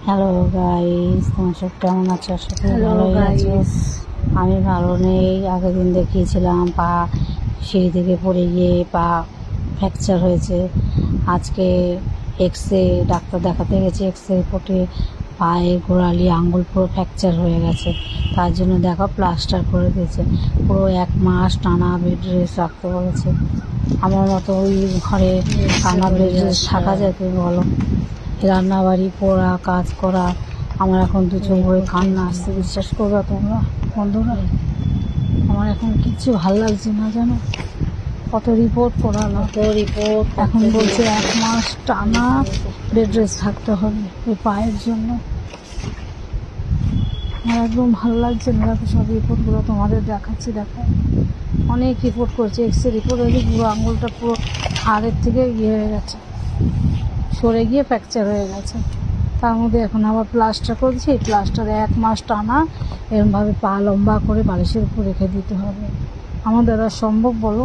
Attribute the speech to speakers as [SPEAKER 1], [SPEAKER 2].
[SPEAKER 1] Hello guys, তোমার সব কেমন আছো? আশা করি
[SPEAKER 2] Hello
[SPEAKER 1] ভালোই আছো।
[SPEAKER 2] guys.
[SPEAKER 1] আমি ভালো নেই। আগের দিন দেখিয়েছিলাম পা সিঁড়ি থেকে পড়ে গিয়ে পা ফ্র্যাকচার হয়েছে। আজকে ডাক্তার দেখাতে গেছি। রিপোর্টে পায়ের গোড়ালি আঙ্গুল পুরো ফ্র্যাকচার হয়ে গেছে। তার জন্য দেখো প্লাস্টার করে দিয়েছে। পুরো 1 মাস টানা বেড রেস্ট রাখতে বলেছে। আমার মতো ওই ঘরে টানা বেড রেস্ট থাকা যায়? তুমি বলো। রান্নাবাড়ি করা, কাজ করা, আমার এখন দু চোখ ভরে কান্না আসছে। বিশ্বাস করবা তোমরা বন্ধুরা, আমার এখন কিচ্ছু ভাল লাগছে না, জানো। কত রিপোর্ট করালো, এখন বলছে 1 মাস টানা বেড রেস্ট থাকতে হবে ওই পায়ের জন্য। আমার একদম ভালো লাগছে না। দেখো সব রিপোর্টগুলো তোমাদের দেখাচ্ছি। দেখো অনেক রিপোর্ট করছে। রিপোর্ট হয়েছে পুরো আঙুলটা পুরো হাড়ের থেকে ইয়ে হয়ে গেছে, সরে গিয়ে ফ্র্যাকচার হয়ে গেছে। তার মধ্যে এখন আবার প্লাস্টার করছি। এই প্লাস্টারে 1 মাস টানা এরমভাবে পা লম্বা করে বালিশের উপর রেখে দিতে হবে। আমার দ্বারা সম্ভব বলো?